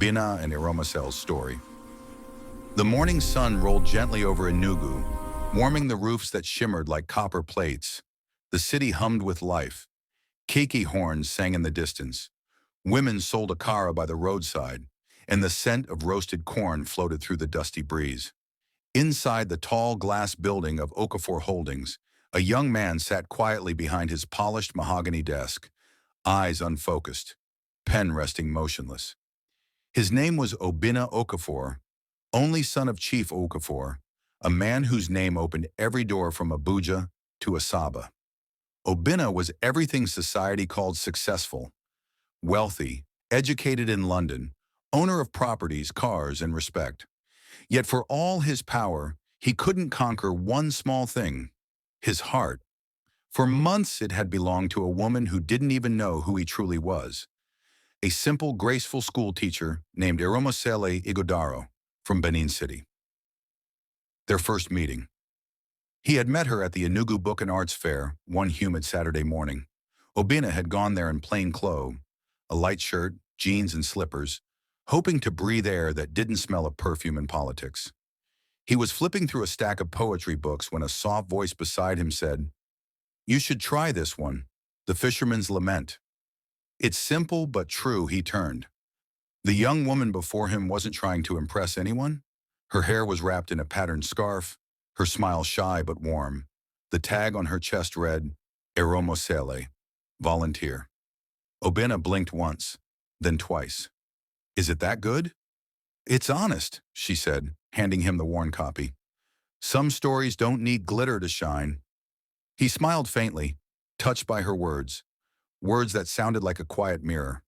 Obina and Iromasel's story. The morning sun rolled gently over Enugu, warming the roofs that shimmered like copper plates. The city hummed with life. Kiki horns sang in the distance. Women sold akara by the roadside, and the scent of roasted corn floated through the dusty breeze. Inside the tall glass building of Okafor Holdings, a young man sat quietly behind his polished mahogany desk, eyes unfocused, pen resting motionless. His name was Obina Okafor, only son of Chief Okafor, a man whose name opened every door from Abuja to Asaba. Obina was everything society called successful, wealthy, educated in London, owner of properties, cars, and respect. Yet for all his power, he couldn't conquer one small thing: his heart. For months it had belonged to a woman who didn't even know who he truly was. A simple, graceful school teacher named Iromosele Igodaro from Benin City. Their first meeting. He had met her at the Enugu Book and Arts Fair one humid Saturday morning. Obina had gone there in plain clothes, a light shirt, jeans, and slippers, hoping to breathe air that didn't smell of perfume and politics. He was flipping through a stack of poetry books when a soft voice beside him said, "You should try this one, The Fisherman's Lament." It's simple but true. He turned. The young woman before him wasn't trying to impress anyone. Her hair was wrapped in a patterned scarf, her smile shy but warm. The tag on her chest read, Eromosele, volunteer. Obina blinked once, then twice. "Is it that good?" "It's honest," she said, handing him the worn copy. "Some stories don't need glitter to shine." He smiled faintly, touched by her words that sounded like a quiet mirror.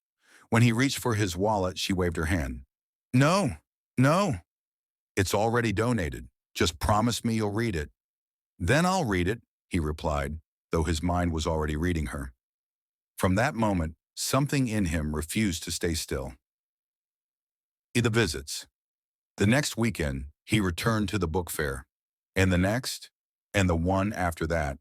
When he reached for his wallet, she waved her hand. "No, no. It's already donated. Just promise me you'll read it." "Then I'll read it," he replied, though his mind was already reading her. From that moment, something in him refused to stay still. The visits. The next weekend, he returned to the book fair, and the next, and the one after that.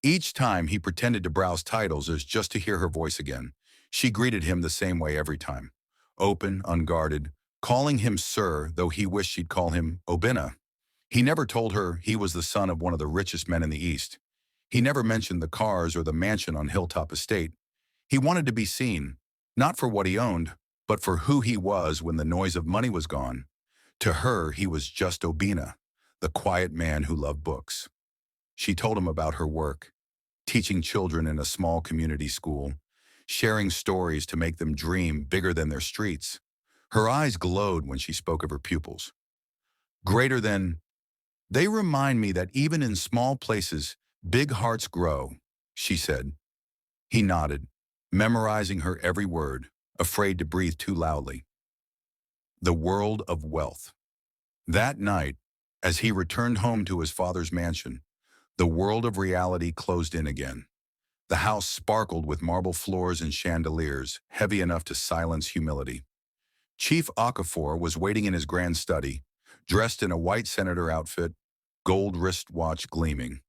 Each time he pretended to browse titles as just to hear her voice again. She greeted him the same way every time, open, unguarded, calling him sir, though he wished she'd call him Obina. He never told her he was the son of one of the richest men in the East. He never mentioned the cars or the mansion on Hilltop Estate. He wanted to be seen, not for what he owned, but for who he was when the noise of money was gone. To her, he was just Obina, the quiet man who loved books. She told him about her work, teaching children in a small community school, sharing stories to make them dream bigger than their streets. Her eyes glowed when she spoke of her pupils. Greater than, "They remind me that even in small places, big hearts grow," she said. He nodded, memorizing her every word, afraid to breathe too loudly. The world of wealth. That night, as he returned home to his father's mansion, the world of reality closed in again. The house sparkled with marble floors and chandeliers, heavy enough to silence humility. Chief Okafor was waiting in his grand study, dressed in a white senator outfit, gold wristwatch gleaming.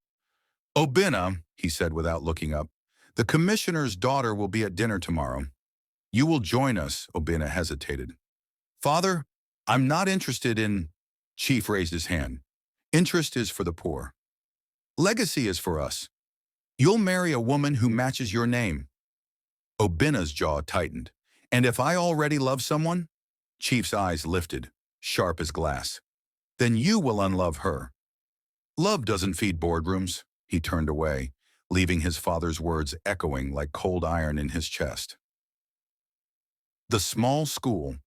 "Obina," he said without looking up, "the commissioner's daughter will be at dinner tomorrow. You will join us." Obina hesitated. "Father, I'm not interested in—" Chief raised his hand. "Interest is for the poor. Legacy is for us. You'll marry a woman who matches your name." Obina's jaw tightened. "And if I already love someone?" Chief's eyes lifted, sharp as glass. "Then you will unlove her." "Love doesn't feed boardrooms." He turned away, leaving his father's words echoing like cold iron in his chest. The small school.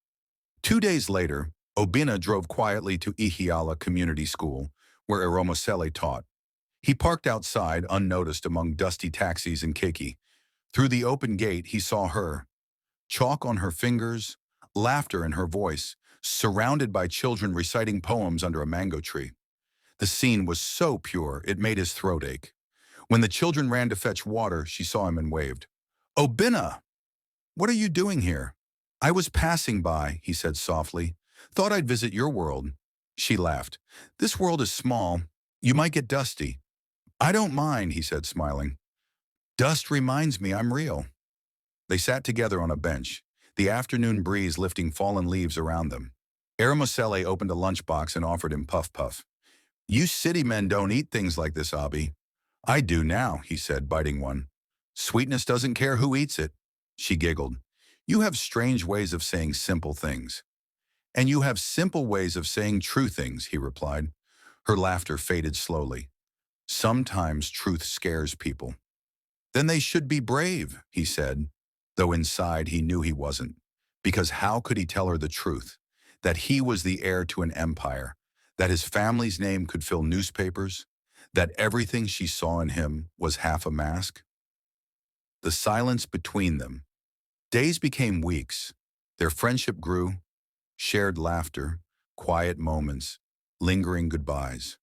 2 days later, Obina drove quietly to Ihiala Community School, where Eromosele taught. He parked outside, unnoticed among dusty taxis and keiki. Through the open gate, he saw her. Chalk on her fingers, laughter in her voice, surrounded by children reciting poems under a mango tree. The scene was so pure, it made his throat ache. When the children ran to fetch water, she saw him and waved. "Obina! What are you doing here?" "I was passing by," he said softly. "Thought I'd visit your world." She laughed. "This world is small. You might get dusty." "I don't mind," he said, smiling. "Dust reminds me I'm real." They sat together on a bench, the afternoon breeze lifting fallen leaves around them. Aramosele opened a lunchbox and offered him Puff Puff. "You city men don't eat things like this, Abi." "I do now," he said, biting one. "Sweetness doesn't care who eats it." She giggled. "You have strange ways of saying simple things." "And you have simple ways of saying true things," he replied. Her laughter faded slowly. "Sometimes truth scares people." "Then they should be brave," he said, though inside he knew he wasn't. Because how could he tell her the truth? That he was the heir to an empire, that his family's name could fill newspapers, that everything she saw in him was half a mask? The silence between them. Days became weeks. Their friendship grew, shared laughter, quiet moments, lingering goodbyes.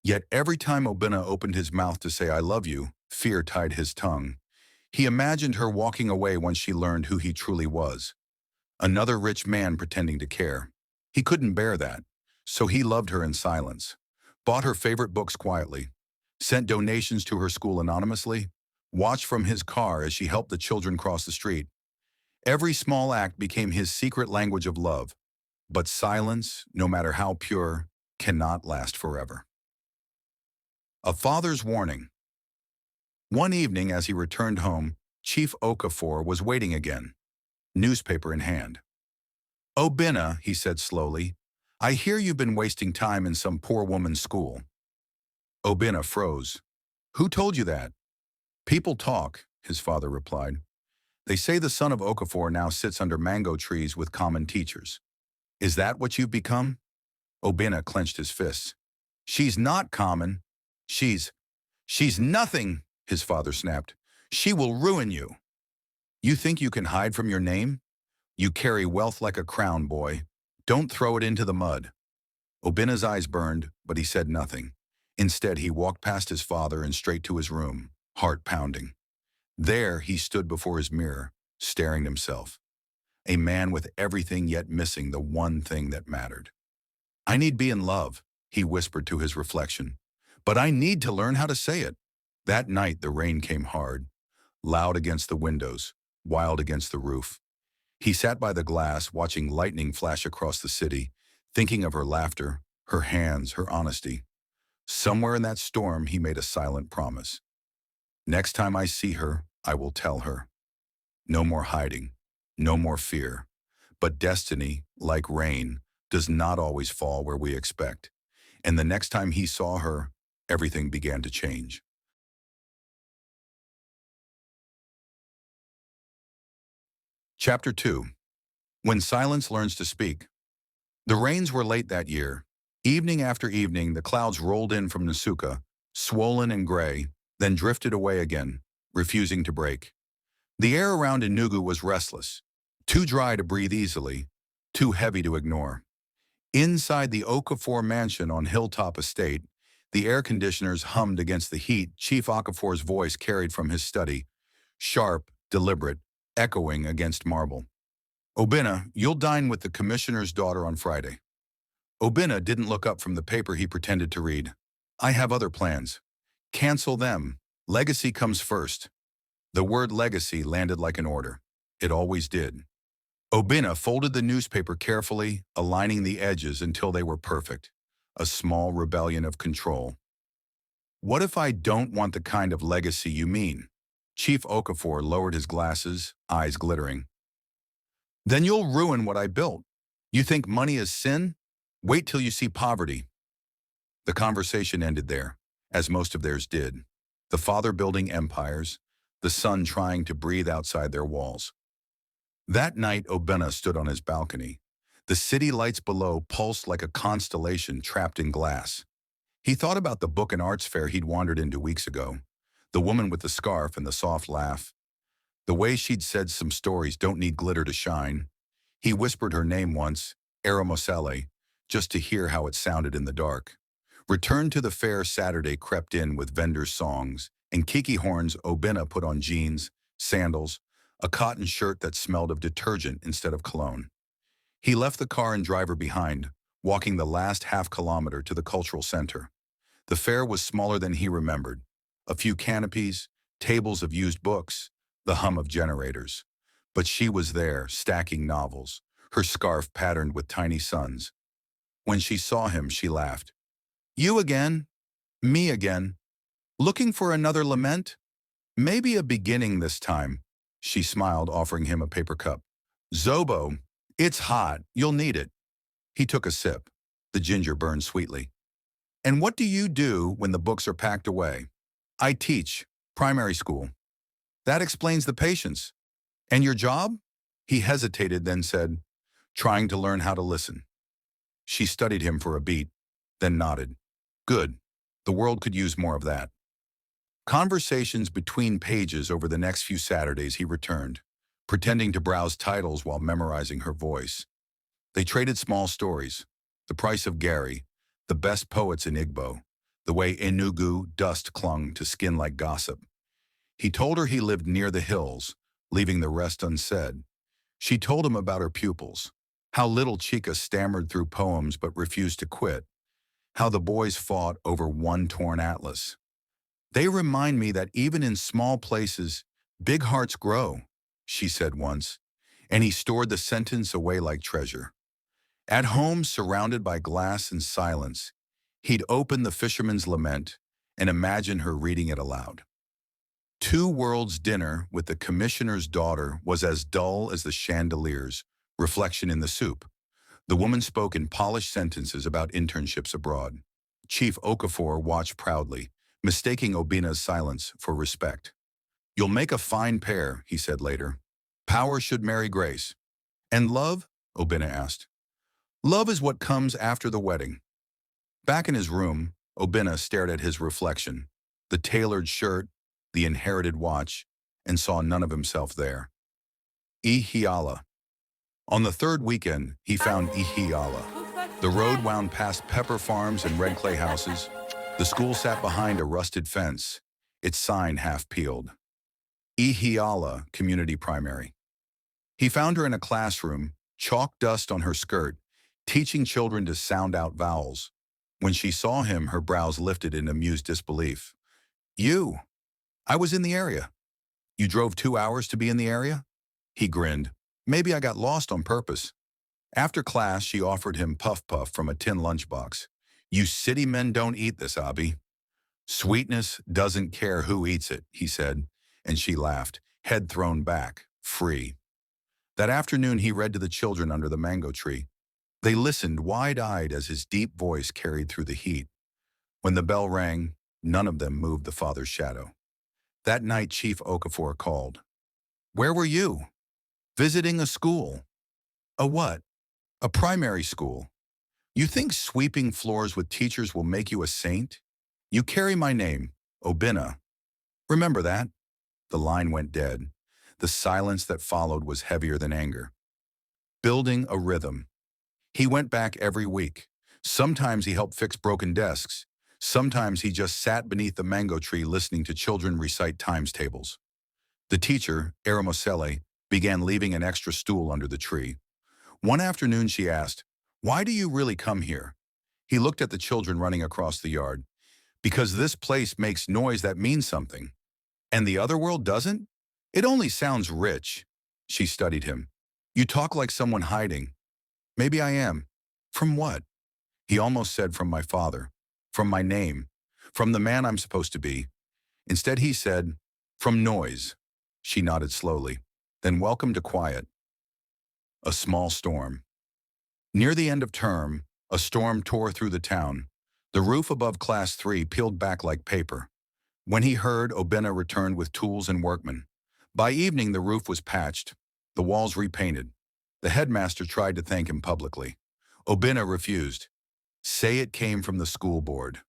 Yet every time Obinna opened his mouth to say "I love you," fear tied his tongue. He imagined her walking away once she learned who he truly was. Another rich man pretending to care. He couldn't bear that, so he loved her in silence. Bought her favorite books quietly. Sent donations to her school anonymously. Watched from his car as she helped the children cross the street. Every small act became his secret language of love. But silence, no matter how pure, cannot last forever. A father's warning. One evening as he returned home, Chief Okafor was waiting again, newspaper in hand. "Obinna," he said slowly, "I hear you've been wasting time in some poor woman's school." Obinna froze. "Who told you that?" "People talk," his father replied. "They say the son of Okafor now sits under mango trees with common teachers." "Is that what you've become?" Obinna clenched his fists. "She's not common. She's nothing," his father snapped. "She will ruin you." "You think you can hide from your name? You carry wealth like a crown, boy. Don't throw it into the mud." Obinna's eyes burned, but he said nothing. Instead, he walked past his father and straight to his room, heart pounding. There, he stood before his mirror, staring at himself. A man with everything yet missing the one thing that mattered. "I need be in love," he whispered to his reflection. "But I need to learn how to say it." That night, the rain came hard, loud against the windows, wild against the roof. He sat by the glass, watching lightning flash across the city, thinking of her laughter, her hands, her honesty. Somewhere in that storm, he made a silent promise. "Next time I see her, I will tell her." No more hiding, no more fear. But destiny, like rain, does not always fall where we expect. And the next time he saw her, everything began to change. Chapter 2. When Silence Learns to Speak. The rains were late that year. Evening after evening, the clouds rolled in from Nasuka, swollen and gray, then drifted away again, refusing to break. The air around Enugu was restless, too dry to breathe easily, too heavy to ignore. Inside the Okafor mansion on Hilltop Estate, the air conditioners hummed against the heat Chief Okafor's voice carried from his study, sharp, deliberate, echoing against marble. "Obinna, you'll dine with the commissioner's daughter on Friday." Obinna didn't look up from the paper he pretended to read. "I have other plans." "Cancel them. Legacy comes first." The word legacy landed like an order. It always did. Obinna folded the newspaper carefully, aligning the edges until they were perfect. A small rebellion of control. "What if I don't want the kind of legacy you mean?" Chief Okafor lowered his glasses, eyes glittering. "Then you'll ruin what I built. You think money is sin? Wait till you see poverty." The conversation ended there, as most of theirs did. The father building empires, the son trying to breathe outside their walls. That night, Obinna stood on his balcony. The city lights below pulsed like a constellation trapped in glass. He thought about the book and arts fair he'd wandered into weeks ago. The woman with the scarf and the soft laugh. The way she'd said some stories don't need glitter to shine. He whispered her name once, Aramosele, just to hear how it sounded in the dark. Return to the fair Saturday crept in with vendors' songs, and Kiki horns. Obinna put on jeans, sandals, a cotton shirt that smelled of detergent instead of cologne. He left the car and driver behind, walking the last half-kilometer to the cultural center. The fair was smaller than he remembered. A few canopies, tables of used books, the hum of generators. But she was there, stacking novels, her scarf patterned with tiny suns. When she saw him, she laughed. You again? Me again? Looking for another lament? Maybe a beginning this time. She smiled, offering him a paper cup. Zobo, it's hot. You'll need it. He took a sip. The ginger burned sweetly. And what do you do when the books are packed away? I teach. Primary school. That explains the patience. And your job? He hesitated, then said, trying to learn how to listen. She studied him for a beat, then nodded. Good. The world could use more of that. Conversations between pages over the next few Saturdays he returned, pretending to browse titles while memorizing her voice. They traded small stories, the price of Gary, the best poets in Igbo, the way Enugu dust clung to skin like gossip. He told her he lived near the hills, leaving the rest unsaid. She told him about her pupils, how little Chica stammered through poems but refused to quit, how the boys fought over one torn atlas. They remind me that even in small places, big hearts grow, she said once, and he stored the sentence away like treasure. At home, surrounded by glass and silence, he'd open The Fisherman's Lament and imagine her reading it aloud. Two Worlds dinner with the commissioner's daughter was as dull as the chandelier's reflection in the soup. The woman spoke in polished sentences about internships abroad. Chief Okafor watched proudly, mistaking Obina's silence for respect. You'll make a fine pair, he said later. Power should marry grace. And love? Obina asked. Love is what comes after the wedding. Back in his room, Obina stared at his reflection, the tailored shirt, the inherited watch, and saw none of himself there. Ihiala. On the third weekend, he found Ihiala. The road wound past pepper farms and red clay houses. The school sat behind a rusted fence, its sign half peeled. Ihiala Community Primary. He found her in a classroom, chalk dust on her skirt, teaching children to sound out vowels. When she saw him, her brows lifted in amused disbelief. You? I was in the area. You drove 2 hours to be in the area? He grinned. Maybe I got lost on purpose. After class, she offered him puff puff from a tin lunchbox. You city men don't eat this, Abi. Sweetness doesn't care who eats it, he said, and she laughed, head thrown back, free. That afternoon, he read to the children under the mango tree. They listened wide-eyed as his deep voice carried through the heat. When the bell rang, none of them moved the father's shadow. That night, Chief Okafor called. Where were you? Visiting a school. A what? A primary school. You think sweeping floors with teachers will make you a saint? You carry my name, Obina. Remember that? The line went dead. The silence that followed was heavier than anger. Building a rhythm. He went back every week. Sometimes he helped fix broken desks. Sometimes he just sat beneath the mango tree listening to children recite times tables. The teacher, Eramosele, began leaving an extra stool under the tree. One afternoon she asked, Why do you really come here? He looked at the children running across the yard. Because this place makes noise that means something. And the other world doesn't? It only sounds rich. She studied him. You talk like someone hiding. Maybe I am. From what? He almost said from my father, from my name, from the man I'm supposed to be. Instead he said, from noise. She nodded slowly, then welcome to quiet. A small storm. Near the end of term, a storm tore through the town. The roof above Class 3 peeled back like paper. When he heard, Obina returned with tools and workmen. By evening, the roof was patched, the walls repainted. The headmaster tried to thank him publicly. Obina refused. Say it came from the school board.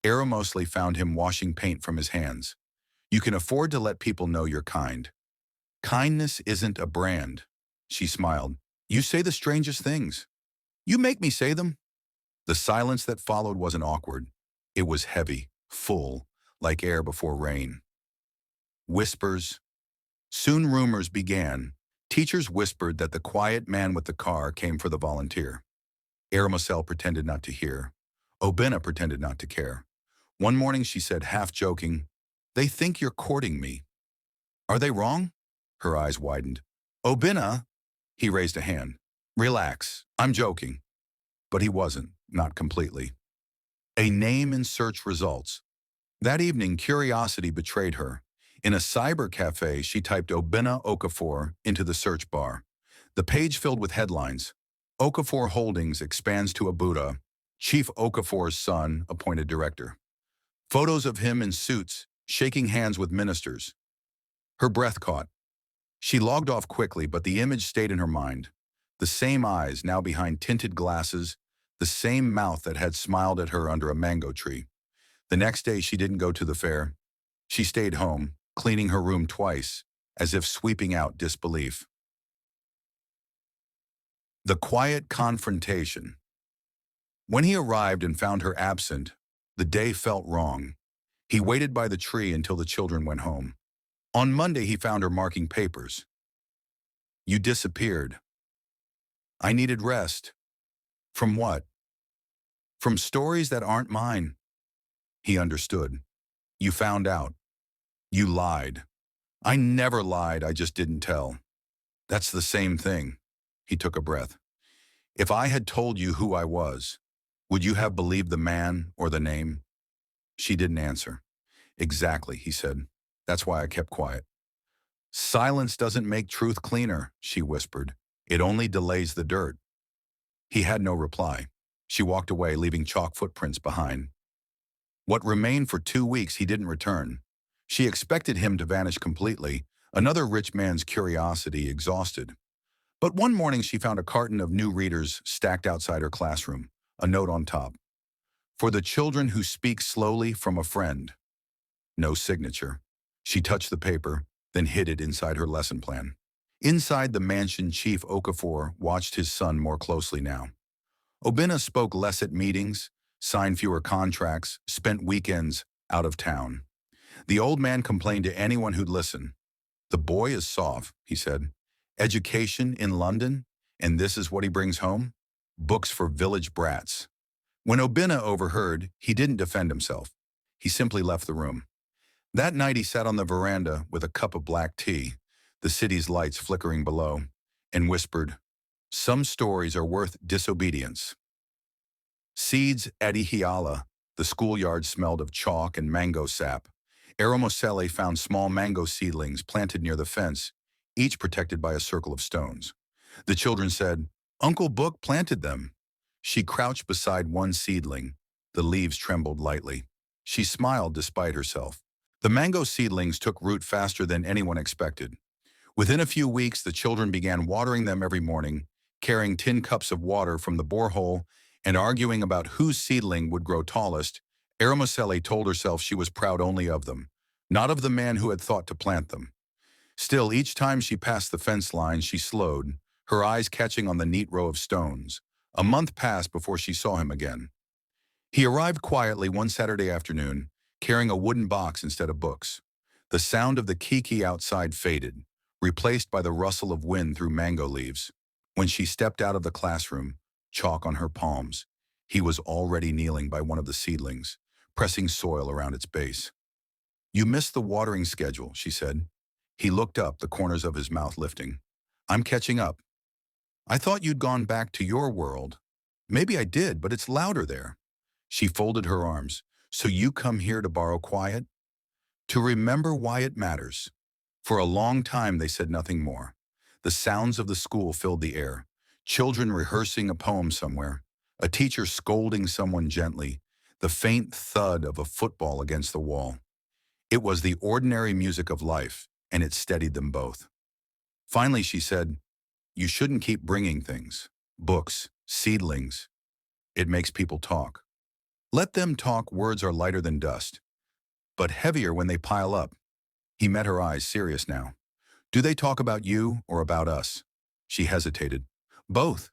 Eramosele found him washing paint from his hands. You can afford to let people know you're kind. Kindness isn't a brand. She smiled. You say the strangest things. You make me say them. The silence that followed wasn't awkward. It was heavy, full, like air before rain. Whispers. Soon rumors began. Teachers whispered that the quiet man with the car came for the volunteer. Eramosele pretended not to hear. Obina pretended not to care. One morning she said, half joking, They think you're courting me. Are they wrong? Her eyes widened. Obina, he raised a hand. Relax, I'm joking. But he wasn't, not completely. A name in search results. That evening, curiosity betrayed her. In a cyber cafe, she typed Obina Okafor into the search bar. The page filled with headlines. Okafor Holdings expands to Abuja. Chief Okafor's son appointed director. Photos of him in suits, shaking hands with ministers. Her breath caught. She logged off quickly, but the image stayed in her mind. The same eyes, now behind tinted glasses, the same mouth that had smiled at her under a mango tree. The next day, she didn't go to the fair. She stayed home, cleaning her room twice, as if sweeping out disbelief. The quiet confrontation. When he arrived and found her absent, the day felt wrong. He waited by the tree until the children went home. On Monday, he found her marking papers. You disappeared. I needed rest. From what? From stories that aren't mine. He understood. You found out. You lied. I never lied, I just didn't tell. That's the same thing. He took a breath. If I had told you who I was, would you have believed the man or the name? She didn't answer. Exactly, he said. That's why I kept quiet. Silence doesn't make truth cleaner, she whispered. It only delays the dirt. He had no reply. She walked away, leaving chalk footprints behind. What remained for 2 weeks, he didn't return. She expected him to vanish completely, another rich man's curiosity exhausted. But one morning she found a carton of new readers stacked outside her classroom, a note on top. For the children who speak slowly, from a friend. No signature. She touched the paper, then hid it inside her lesson plan. Inside the mansion, Chief Okafor watched his son more closely now. Obina spoke less at meetings, signed fewer contracts, spent weekends out of town. The old man complained to anyone who'd listen. The boy is soft, he said. Education in London, and this is what he brings home? Books for village brats. When Obina overheard, he didn't defend himself. He simply left the room. That night he sat on the veranda with a cup of black tea, the city's lights flickering below, and whispered, some stories are worth disobedience. Seeds at Ihiala, the schoolyard smelled of chalk and mango sap. Eramosele found small mango seedlings planted near the fence, each protected by a circle of stones. The children said, Uncle Book planted them. She crouched beside one seedling. The leaves trembled lightly. She smiled despite herself. The mango seedlings took root faster than anyone expected. Within a few weeks, the children began watering them every morning, carrying tin cups of water from the borehole and arguing about whose seedling would grow tallest. Eramosele told herself she was proud only of them, not of the man who had thought to plant them. Still, each time she passed the fence line, she slowed, her eyes catching on the neat row of stones. A month passed before she saw him again. He arrived quietly one Saturday afternoon, carrying a wooden box instead of books. The sound of the kiki outside faded, replaced by the rustle of wind through mango leaves. When she stepped out of the classroom, chalk on her palms, he was already kneeling by one of the seedlings, pressing soil around its base. You missed the watering schedule, she said. He looked up, the corners of his mouth lifting. I'm catching up. I thought you'd gone back to your world. Maybe I did, but it's louder there. She folded her arms. So you come here to borrow quiet? To remember why it matters. For a long time, they said nothing more. The sounds of the school filled the air. Children rehearsing a poem somewhere. A teacher scolding someone gently. The faint thud of a football against the wall. It was the ordinary music of life, and it steadied them both. Finally, she said, you shouldn't keep bringing things. Books, seedlings. It makes people talk. Let them talk, words are lighter than dust, but heavier when they pile up. He met her eyes, serious now. Do they talk about you or about us? She hesitated. Both.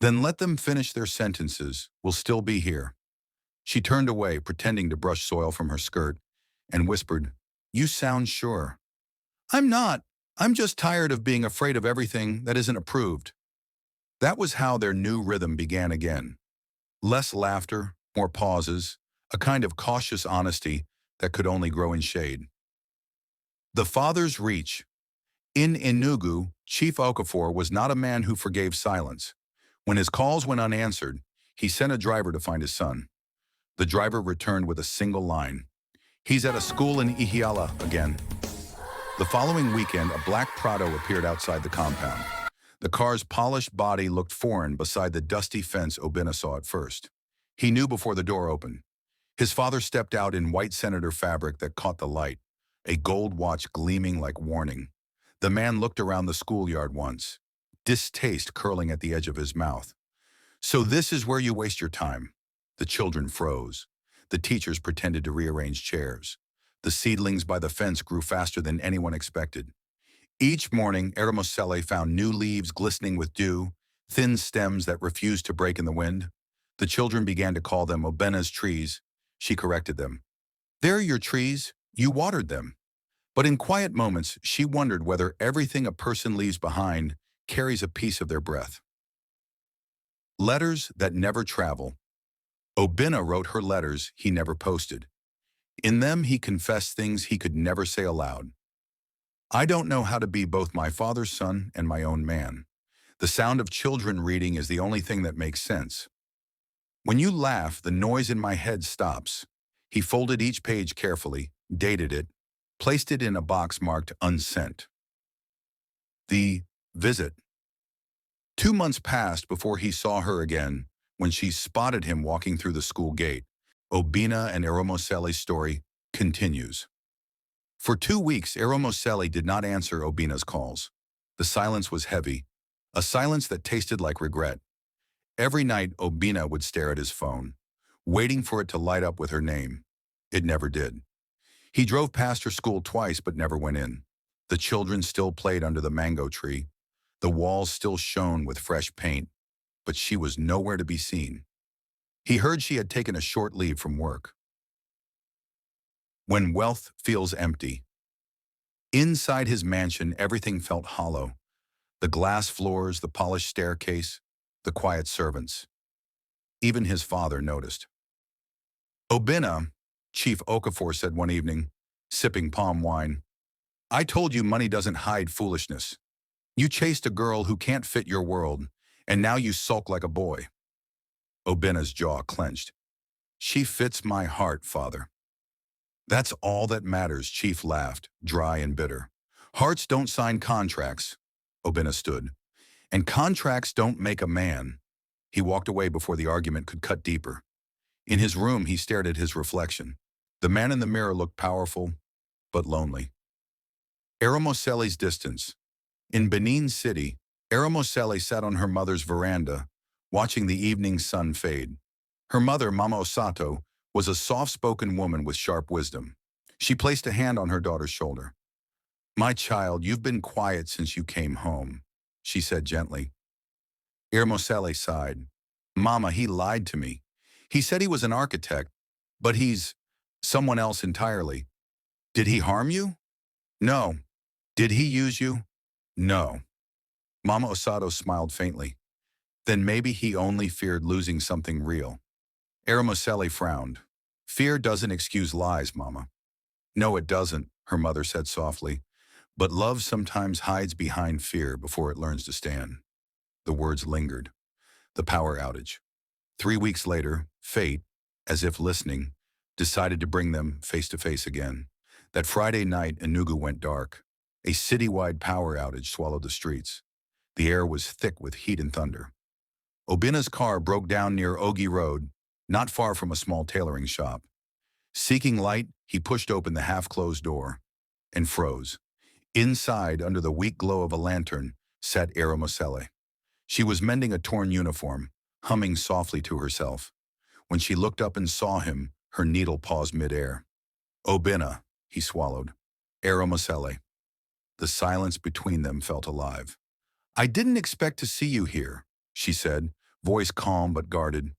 Then let them finish their sentences. We'll still be here. She turned away, pretending to brush soil from her skirt, and whispered, you sound sure. I'm not. I'm just tired of being afraid of everything that isn't approved. That was how their new rhythm began again. Less laughter, more pauses, a kind of cautious honesty that could only grow in shade. The father's reach. In Enugu, Chief Okafor was not a man who forgave silence. When his calls went unanswered, he sent a driver to find his son. The driver returned with a single line. "He's at a school in Ihiala again." The following weekend, a black Prado appeared outside the compound. The car's polished body looked foreign beside the dusty fence Obinna saw at first. He knew before the door opened. His father stepped out in white senator fabric that caught the light, a gold watch gleaming like warning. The man looked around the schoolyard once, distaste curling at the edge of his mouth. "So this is where you waste your time." The children froze. The teachers pretended to rearrange chairs. The seedlings by the fence grew faster than anyone expected. Each morning, Eramosele found new leaves glistening with dew, thin stems that refused to break in the wind. The children began to call them Obenna's trees. She corrected them. "They're your trees. You watered them." But in quiet moments, she wondered whether everything a person leaves behind carries a piece of their breath. Letters that never travel. Obinna wrote her letters he never posted. In them, he confessed things he could never say aloud. "I don't know how to be both my father's son and my own man. The sound of children reading is the only thing that makes sense. When you laugh, the noise in my head stops." He folded each page carefully, dated it, placed it in a box marked unsent. The visit. 2 months passed before he saw her again, when she spotted him walking through the school gate. Obinna and Eramosele's story continues. For 2 weeks, Eramosele did not answer Obinna's calls. The silence was heavy, a silence that tasted like regret. Every night, Obinna would stare at his phone, waiting for it to light up with her name. It never did. He drove past her school twice but never went in. The children still played under the mango tree. The walls still shone with fresh paint, but she was nowhere to be seen. He heard she had taken a short leave from work. When wealth feels empty. Inside his mansion, everything felt hollow. The glass floors, the polished staircase, the quiet servants. Even his father noticed. "Obinna," Chief Okafor said one evening, sipping palm wine, "I told you money doesn't hide foolishness. You chased a girl who can't fit your world, and now you sulk like a boy." Obinna's jaw clenched. "She fits my heart, father." "That's all that matters," Chief laughed, dry and bitter. "Hearts don't sign contracts." Obinna stood. "And contracts don't make a man." He walked away before the argument could cut deeper. In his room, he stared at his reflection. The man in the mirror looked powerful, but lonely. Eramosele's distance. In Benin City, Eramosele sat on her mother's veranda, watching the evening sun fade. Her mother, Mama Osato, was a soft-spoken woman with sharp wisdom. She placed a hand on her daughter's shoulder. "My child, you've been quiet since you came home," she said gently. Eramosele sighed. "Mama, he lied to me. He said he was an architect, but he's someone else entirely." "Did he harm you?" "No." "Did he use you?" "No." Mama Osato smiled faintly. "Then maybe he only feared losing something real." Eramosele frowned. "Fear doesn't excuse lies, Mama." "No, it doesn't," her mother said softly. "But love sometimes hides behind fear before it learns to stand." The words lingered. The power outage. 3 weeks later, fate, as if listening, decided to bring them face to face again. That Friday night, Enugu went dark. A citywide power outage swallowed the streets. The air was thick with heat and thunder. Obinna's car broke down near Ogi Road, not far from a small tailoring shop. Seeking light, he pushed open the half-closed door and froze. Inside, under the weak glow of a lantern, sat Eramosele. She was mending a torn uniform, humming softly to herself. When she looked up and saw him, her needle paused midair. "Obinna," he swallowed. "Eramosele." The silence between them felt alive. "I didn't expect to see you here," she said, voice calm but guarded.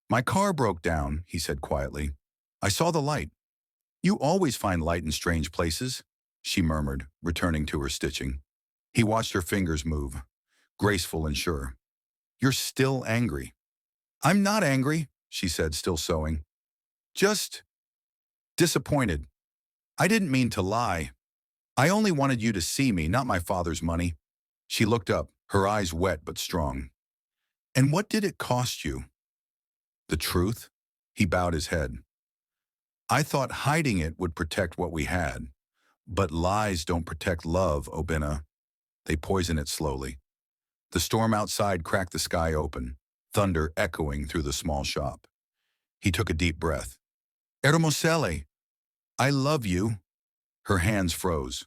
"My car broke down," he said quietly. "I saw the light." "You always find light in strange places," she murmured, returning to her stitching. He watched her fingers move, graceful and sure. "You're still angry." "I'm not angry," she said, still sewing. "Just disappointed. I didn't mean to lie." I only wanted you to see me, not my father's money. She looked up, her eyes wet but strong. And what did it cost you? The truth? He bowed his head. I thought hiding it would protect what we had. But lies don't protect love, Obinna. They poison it slowly. The storm outside cracked the sky open, thunder echoing through the small shop. He took a deep breath. Eromosele, I love you. Her hands froze.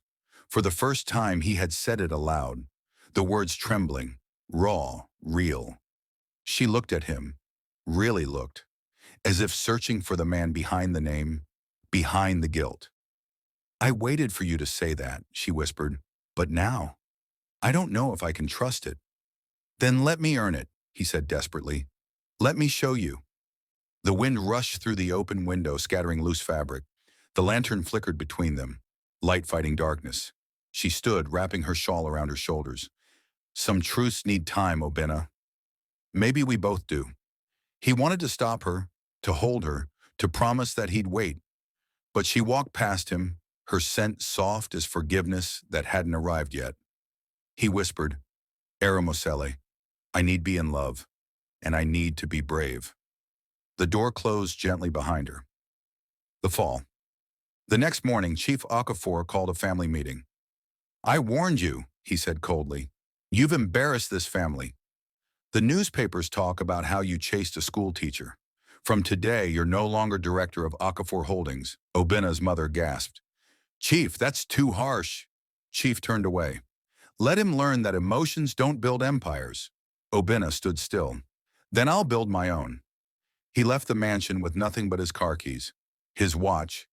For the first time he had said it aloud, the words trembling, raw, real. She looked at him, really looked, as if searching for the man behind the name, behind the guilt. I waited for you to say that, she whispered, but now, I don't know if I can trust it. Then let me earn it, he said desperately. Let me show you. The wind rushed through the open window, scattering loose fabric. The lantern flickered between them, light fighting darkness. She stood, wrapping her shawl around her shoulders. Some truths need time, Obinna. Maybe we both do. He wanted to stop her, to hold her, to promise that he'd wait. But she walked past him, her scent soft as forgiveness that hadn't arrived yet. He whispered, Eromosele, I need be in love, and I need to be brave. The door closed gently behind her. The fall. The next morning, Chief Okafor called a family meeting. I warned you, he said coldly. You've embarrassed this family. The newspapers talk about how you chased a school teacher. From today, you're no longer director of Okafor Holdings, Obinna's mother gasped. Chief, that's too harsh. Chief turned away. Let him learn that emotions don't build empires. Obinna stood still. Then I'll build my own. He left the mansion with nothing but his car keys, his watch,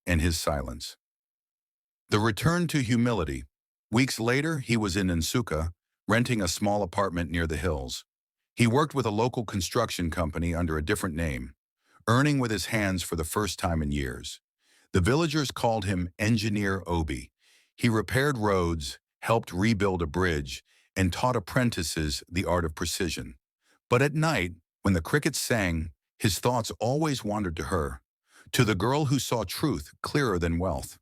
and his silence. The return to humility. Weeks later, he was in Nsukka, renting a small apartment near the hills. He worked with a local construction company under a different name, earning with his hands for the first time in years. The villagers called him Engineer Obi. He repaired roads, helped rebuild a bridge, and taught apprentices the art of precision. But at night, when the crickets sang, his thoughts always wandered to her, to the girl who saw truth clearer than wealth.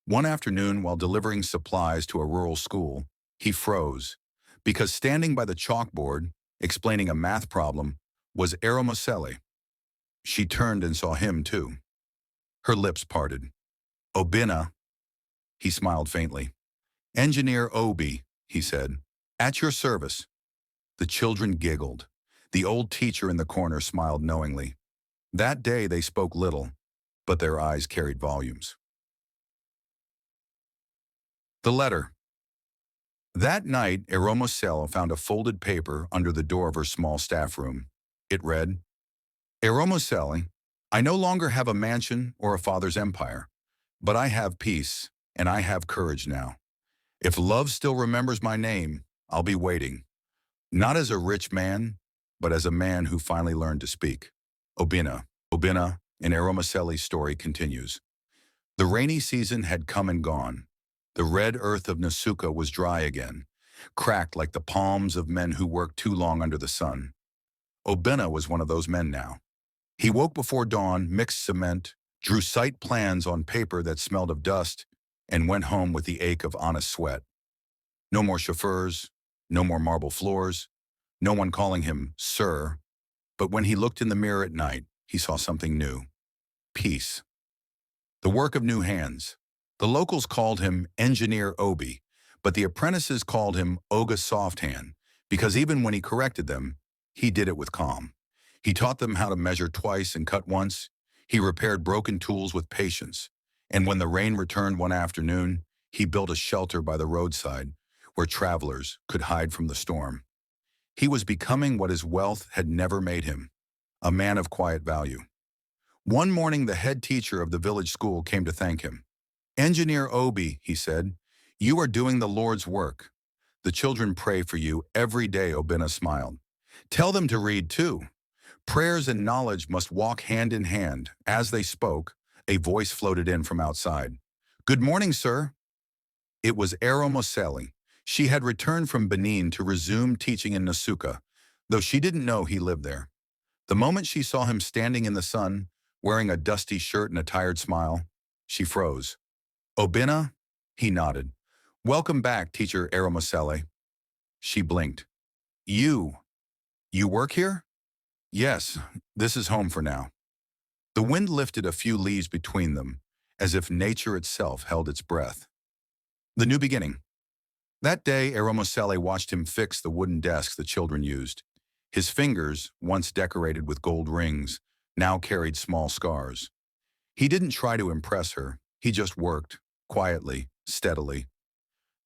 One afternoon, while delivering supplies to a rural school, he froze, because standing by the chalkboard, explaining a math problem, was Eromosele. She turned and saw him too. Her lips parted. Obinna, he smiled faintly. Engineer Obi, he said, at your service. The children giggled. The old teacher in the corner smiled knowingly. That day they spoke little, but their eyes carried volumes. The letter. That night, Eromosele found a folded paper under the door of her small staff room. It read, Eromosele, I no longer have a mansion or a father's empire, but I have peace, and I have courage now. If love still remembers my name, I'll be waiting. Not as a rich man, but as a man who finally learned to speak. Obinna, and Eromosele's story continues. The rainy season had come and gone. The red earth of Nsukka was dry again, cracked like the palms of men who worked too long under the sun. Obinna was one of those men now. He woke before dawn, mixed cement, drew site plans on paper that smelled of dust, and went home with the ache of honest sweat. No more chauffeurs, no more marble floors, no one calling him sir. But when he looked in the mirror at night, he saw something new. Peace. The work of new hands. The locals called him Engineer Obi, but the apprentices called him Oga Softhand, because even when he corrected them, he did it with calm. He taught them how to measure twice and cut once. He repaired broken tools with patience. And when the rain returned one afternoon, he built a shelter by the roadside where travelers could hide from the storm. He was becoming what his wealth had never made him, a man of quiet value. One morning, the head teacher of the village school came to thank him. Engineer Obi, he said, you are doing the Lord's work. The children pray for you every day, Obinna smiled. Tell them to read too. Prayers and knowledge must walk hand in hand. As they spoke, a voice floated in from outside. Good morning, sir. It was Eromosele. She had returned from Benin to resume teaching in Nsukka, though she didn't know he lived there. The moment she saw him standing in the sun, wearing a dusty shirt and a tired smile, she froze. Obinna, He nodded. Welcome back, Teacher Aramosele. She blinked. You work here? Yes, this is home for now. The wind lifted a few leaves between them, as if nature itself held its breath. The new beginning. That day, Aramosele watched him fix the wooden desk the children used. His fingers, once decorated with gold rings, now carried small scars. He didn't try to impress her. He just worked, quietly, steadily.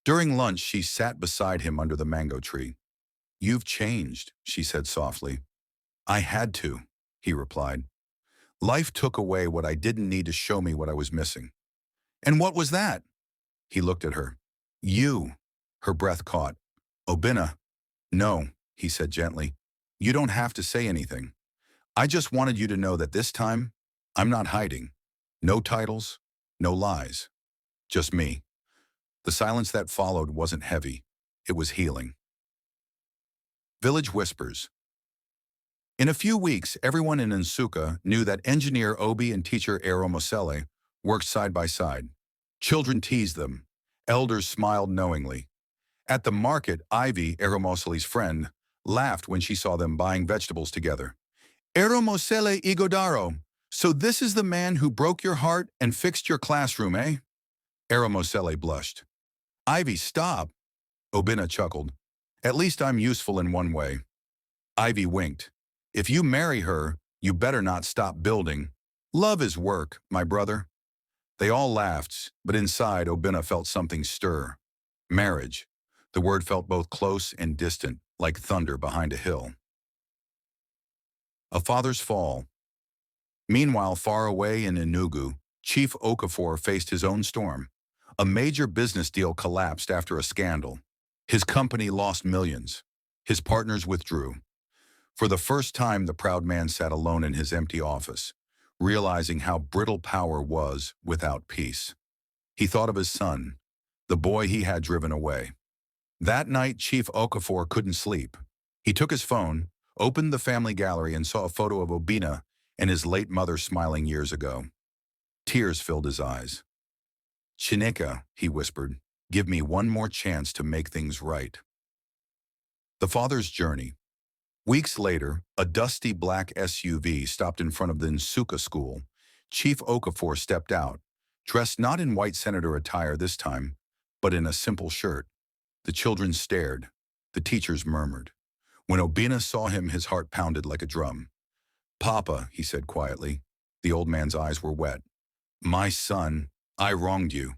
During lunch, she sat beside him under the mango tree. You've changed, she said softly. I had to, he replied. Life took away what I didn't need to show me what I was missing. And what was that? He looked at her. You. Her breath caught. Obinna. No, he said gently. You don't have to say anything. I just wanted you to know that this time, I'm not hiding. No titles, no lies. Just me. The silence that followed wasn't heavy. It was healing. Village Whispers. In a few weeks, everyone in Nsukka knew that engineer Obi and teacher Aramosele worked side by side. Children teased them. Elders smiled knowingly. At the market, Ivy, Aramosele's friend, laughed when she saw them buying vegetables together. Aramosele Igodaro, so this is the man who broke your heart and fixed your classroom, eh? Aramosele blushed. Ivy, stop. Obinna chuckled. At least I'm useful in one way. Ivy winked. If you marry her, you better not stop building. Love is work, my brother. They all laughed, but inside Obinna felt something stir. Marriage. The word felt both close and distant, like thunder behind a hill. A father's fall. Meanwhile, far away in Enugu, Chief Okafor faced his own storm. A major business deal collapsed after a scandal. His company lost millions. His partners withdrew. For the first time, the proud man sat alone in his empty office, realizing how brittle power was without peace. He thought of his son, the boy he had driven away. That night, Chief Okafor couldn't sleep. He took his phone, opened the family gallery, and saw a photo of Obinna and his late mother smiling years ago. Tears filled his eyes. Chineke, he whispered, give me one more chance to make things right. The father's journey. Weeks later, a dusty black SUV stopped in front of the Nsukka school. Chief Okafor stepped out, dressed not in white senator attire this time, but in a simple shirt. The children stared. The teachers murmured. When Obinna saw him, his heart pounded like a drum. Papa, he said quietly. The old man's eyes were wet. My son, I wronged you.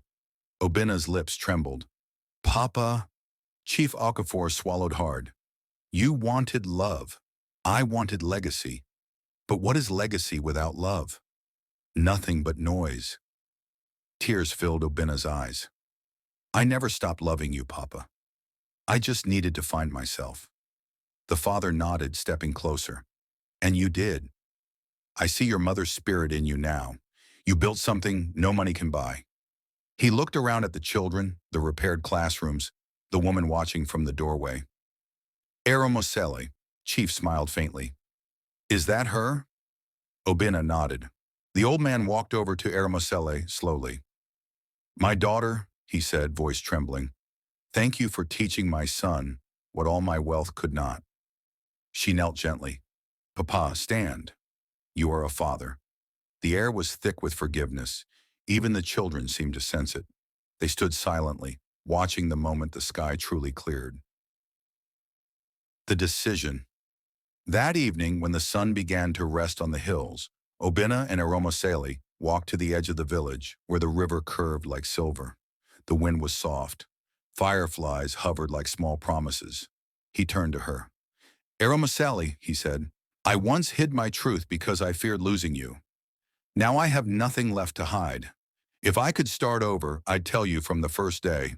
Obinna's lips trembled. Papa. Chief Okafor swallowed hard. You wanted love. I wanted legacy. But what is legacy without love? Nothing but noise. Tears filled Obinna's eyes. I never stopped loving you, Papa. I just needed to find myself. The father nodded, stepping closer. And you did. I see your mother's spirit in you now. You built something no money can buy. He looked around at the children, the repaired classrooms, the woman watching from the doorway. Aramosele, Chief smiled faintly. Is that her? Obinna nodded. The old man walked over to Aramosele slowly. My daughter, he said, voice trembling. Thank you for teaching my son what all my wealth could not. She knelt gently. Papa, stand. You are a father. The air was thick with forgiveness. Even the children seemed to sense it. They stood silently, watching the moment the sky truly cleared. The decision. That evening, when the sun began to rest on the hills, Obinna and Aramosele walked to the edge of the village, where the river curved like silver. The wind was soft. Fireflies hovered like small promises. He turned to her. Aramosele, he said, I once hid my truth because I feared losing you. Now I have nothing left to hide. If I could start over, I'd tell you from the first day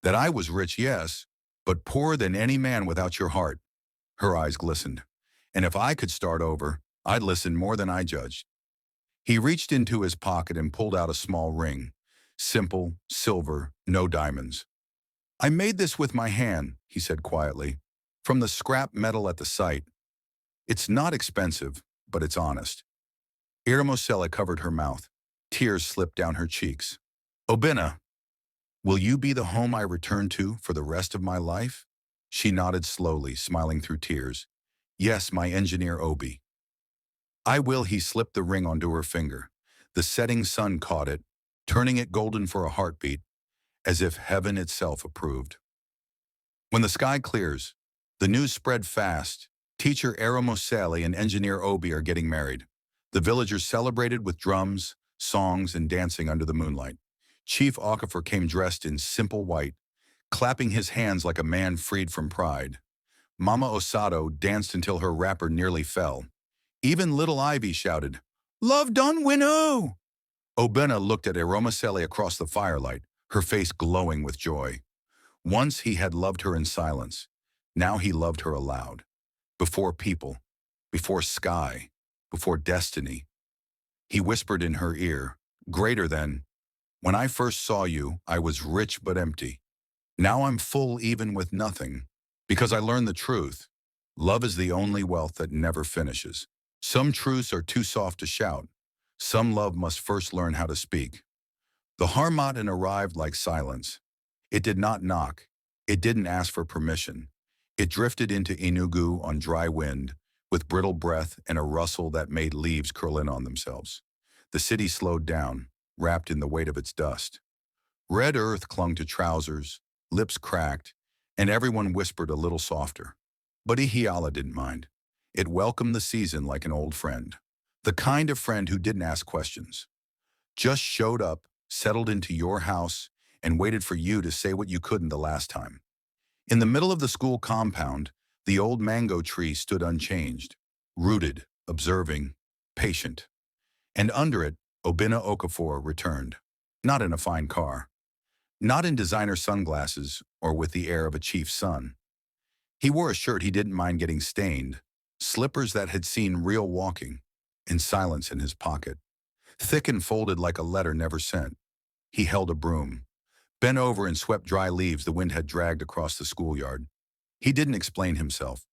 that I was rich, yes, but poorer than any man without your heart. Her eyes glistened. And if I could start over, I'd listen more than I judged. He reached into his pocket and pulled out a small ring. Simple, silver, no diamonds. I made this with my hand, he said quietly, from the scrap metal at the site. It's not expensive, but it's honest. Aramosele covered her mouth. Tears slipped down her cheeks. Obinna. Will you be the home I return to for the rest of my life? She nodded slowly, smiling through tears. Yes, my engineer Obi. I will. He slipped the ring onto her finger. The setting sun caught it, turning it golden for a heartbeat, as if heaven itself approved. When the sky clears, the news spread fast. Teacher Eromoseli and engineer Obi are getting married. The villagers celebrated with drums, songs, and dancing under the moonlight. Chief Okafor came dressed in simple white, clapping his hands like a man freed from pride. Mama Osato danced until her wrapper nearly fell. Even little Ivy shouted, "Love done winnow!" Obena looked at Eromoseli across the firelight, her face glowing with joy. Once he had loved her in silence. Now he loved her aloud. Before people, before sky, before destiny. He whispered in her ear, greater than, "When I first saw you, I was rich but empty. Now I'm full even with nothing, because I learned the truth. Love is the only wealth that never finishes. Some truths are too soft to shout. Some love must first learn how to speak." The Harmattan arrived like silence. It did not knock. It didn't ask for permission. It drifted into Enugu on dry wind, with brittle breath and a rustle that made leaves curl in on themselves. The city slowed down, wrapped in the weight of its dust. Red earth clung to trousers, lips cracked, and everyone whispered a little softer. But Ihiala didn't mind. It welcomed the season like an old friend. The kind of friend who didn't ask questions. Just showed up, settled into your house, and waited for you to say what you couldn't the last time. In the middle of the school compound, the old mango tree stood unchanged, rooted, observing, patient. And under it, Obina Okafor returned. Not in a fine car. Not in designer sunglasses or with the air of a chief's son. He wore a shirt he didn't mind getting stained, slippers that had seen real walking, and silence in his pocket. Thick and folded like a letter never sent. He held a broom, bent over and swept dry leaves the wind had dragged across the schoolyard. He didn't explain himself,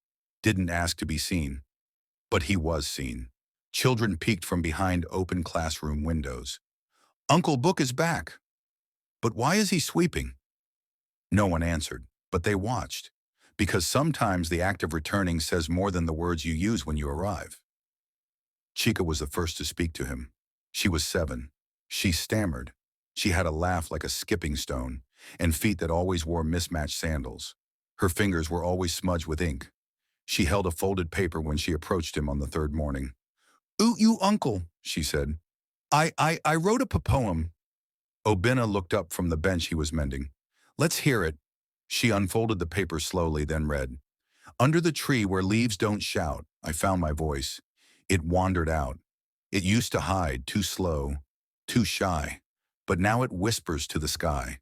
didn't ask to be seen. But he was seen. Children peeked from behind open classroom windows. "Uncle Book is back." "But why is he sweeping?" No one answered, but they watched. Because sometimes the act of returning says more than the words you use when you arrive. Chica was the first to speak to him. She was 7. She stammered. She had a laugh like a skipping stone, and feet that always wore mismatched sandals. Her fingers were always smudged with ink. She held a folded paper when she approached him on the 3rd morning. "Ooh, you uncle," she said. I wrote a poem." Obina looked up from the bench he was mending. "Let's hear it." She unfolded the paper slowly, then read. "Under the tree where leaves don't shout, I found my voice. It wandered out. It used to hide, too slow, too shy, but now it whispers to the sky."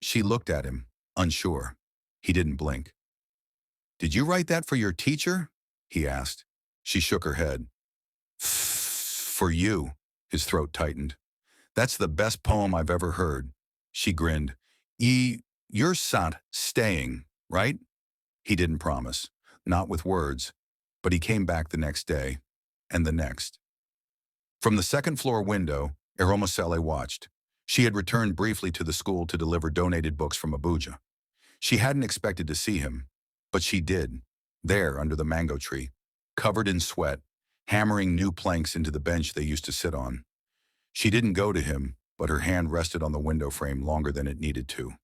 She looked at him, unsure. He didn't blink. "Did you write that for your teacher?" he asked. She shook her head. "For you." His throat tightened. "That's the best poem I've ever heard." She grinned. You're staying, right?" He didn't promise, not with words, but he came back the next day, and the next. From the 2nd floor window, Eromoseli watched. She had returned briefly to the school to deliver donated books from Abuja. She hadn't expected to see him, but she did, there under the mango tree, covered in sweat, hammering new planks into the bench they used to sit on. She didn't go to him, but her hand rested on the window frame longer than it needed to.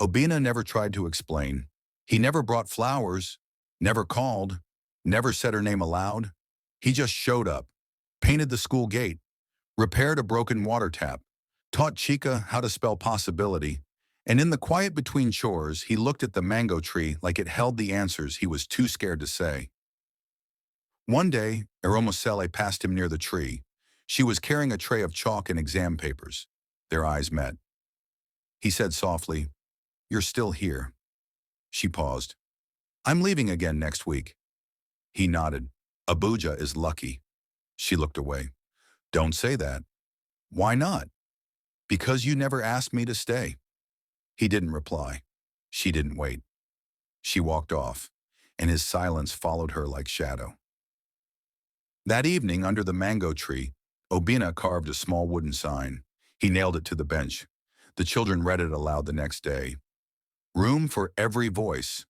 Obina never tried to explain. He never brought flowers, never called, never said her name aloud. He just showed up, painted the school gate, repaired a broken water tap, taught Chica how to spell possibility, and in the quiet between chores, he looked at the mango tree like it held the answers he was too scared to say. One day, Eromoseli passed him near the tree. She was carrying a tray of chalk and exam papers. Their eyes met. He said softly, "You're still here." She paused. "I'm leaving again next week." He nodded. "Abuja is lucky." She looked away. "Don't say that." "Why not?" "Because you never asked me to stay." He didn't reply. She didn't wait. She walked off, and his silence followed her like shadow. That evening, under the mango tree, Obina carved a small wooden sign. He nailed it to the bench. The children read it aloud the next day. Room for every voice.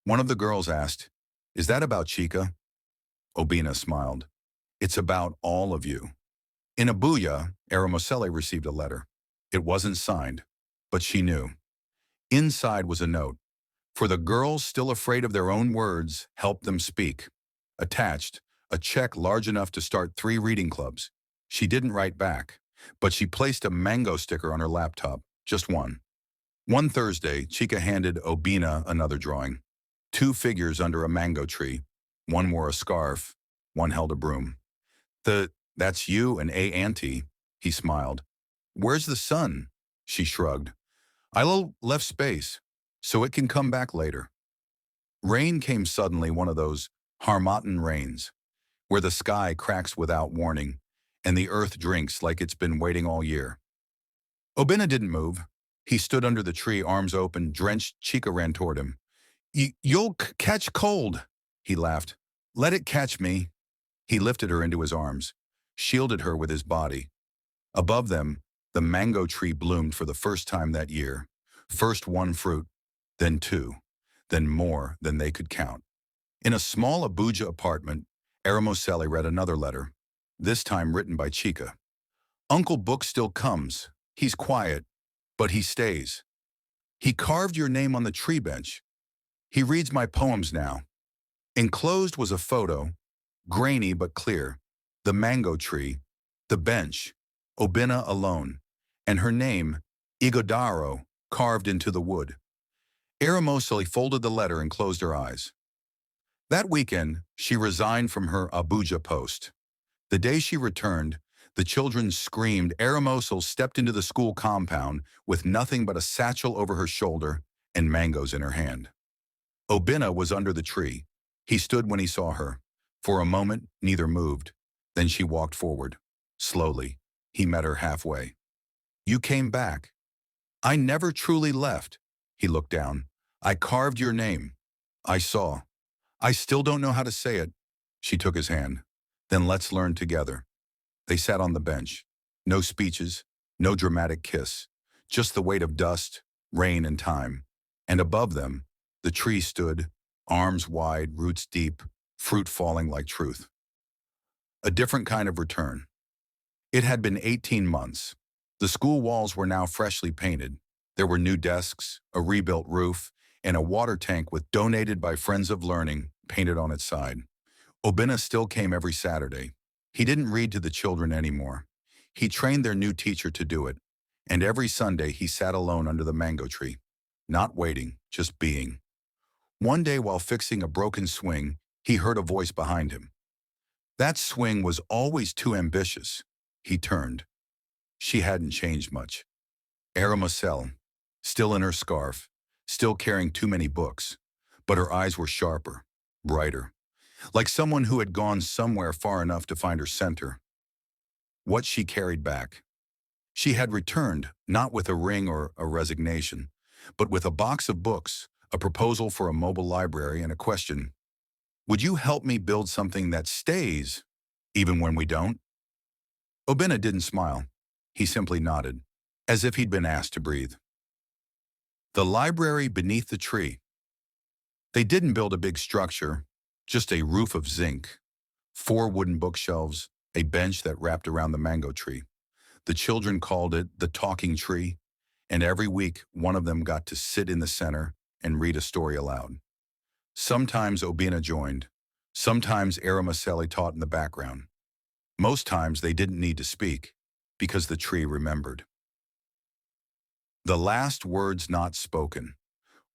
One of the girls asked, "Is that about Chica?" Obina smiled. "It's about all of you." In Abuja, Aramosele received a letter. It wasn't signed, but she knew. Inside was a note. For the girls still afraid of their own words, help them speak. Attached, a check large enough to start 3 reading clubs. She didn't write back, but she placed a mango sticker on her laptop, just one. One Thursday, Chica handed Obina another drawing. 2 figures under a mango tree. One wore a scarf, one held a broom. That's you and auntie," he smiled. "Where's the sun?" She shrugged. "I left space, so it can come back later." Rain came suddenly, one of those harmattan rains, where the sky cracks without warning, and the earth drinks like it's been waiting all year. Obina didn't move. He stood under the tree, arms open, drenched. Chica ran toward him. You'll catch cold," he laughed. "Let it catch me." He lifted her into his arms, shielded her with his body. Above them, the mango tree bloomed for the first time that year. First 1 fruit, then 2, then more than they could count. In a small Abuja apartment, Aramosele read another letter, this time written by Chica. "Uncle Book still comes. He's quiet, but he stays. He carved your name on the tree bench. He reads my poems now." Enclosed was a photo, grainy but clear, the mango tree, the bench, Obina alone, and her name, Igodaro, carved into the wood. Aramosele folded the letter and closed her eyes. That weekend, she resigned from her Abuja post. The day she returned, the children screamed. Aramosele stepped into the school compound with nothing but a satchel over her shoulder and mangoes in her hand. Obina was under the tree. He stood when he saw her. For a moment, neither moved. Then she walked forward. Slowly, he met her halfway. "You came back." "I never truly left." He looked down. "I carved your name." "I saw. I still don't know how to say it." She took his hand. "Then let's learn together." They sat on the bench. No speeches, no dramatic kiss. Just the weight of dust, rain, and time. And above them, the tree stood, arms wide, roots deep, fruit falling like truth. A different kind of return. It had been 18 months. The school walls were now freshly painted. There were new desks, a rebuilt roof, and a water tank with "Donated by Friends of Learning" painted on its side. Obina still came every Saturday. He didn't read to the children anymore. He trained their new teacher to do it. And every Sunday he sat alone under the mango tree. Not waiting, just being. One day while fixing a broken swing, he heard a voice behind him. That swing was always too ambitious. He turned. She hadn't changed much. Aramosele, still in her scarf, still carrying too many books, but her eyes were sharper, brighter, like someone who had gone somewhere far enough to find her center. What she carried back. She had returned, not with a ring or a resignation, but with a box of books, a proposal for a mobile library, and a question. "Would you help me build something that stays, even when we don't?" Obina didn't smile. He simply nodded, as if he'd been asked to breathe. The library beneath the tree. They didn't build a big structure, just a roof of zinc, 4 wooden bookshelves, a bench that wrapped around the mango tree. The children called it the talking tree, and every week one of them got to sit in the center and read a story aloud. Sometimes Obina joined. Sometimes Aramosele taught in the background. Most times they didn't need to speak, because the tree remembered. The last words not spoken.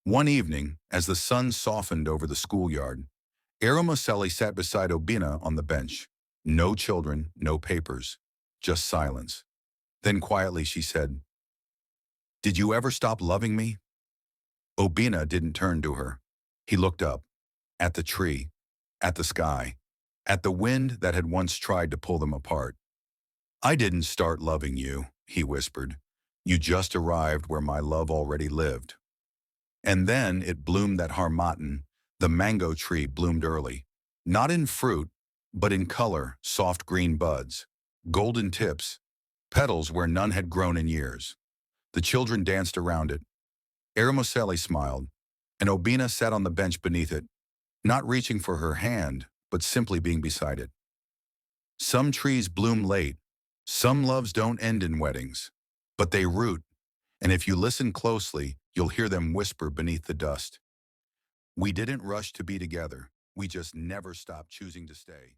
One evening, as the sun softened over the schoolyard, Aramosele sat beside Obina on the bench. No children, no papers, just silence. Then quietly she said, "Did you ever stop loving me?" Obina didn't turn to her. He looked up, at the tree, at the sky, at the wind that had once tried to pull them apart. "I didn't start loving you," he whispered. "You just arrived where my love already lived." And then it bloomed, that harmattan. The mango tree bloomed early, not in fruit, but in color, soft green buds, golden tips, petals where none had grown in years. The children danced around it. Eramoseli smiled, and Obina sat on the bench beneath it, not reaching for her hand, but simply being beside it. Some trees bloom late. Some loves don't end in weddings, but they root, and if you listen closely, you'll hear them whisper beneath the dust. We didn't rush to be together. We just never stopped choosing to stay.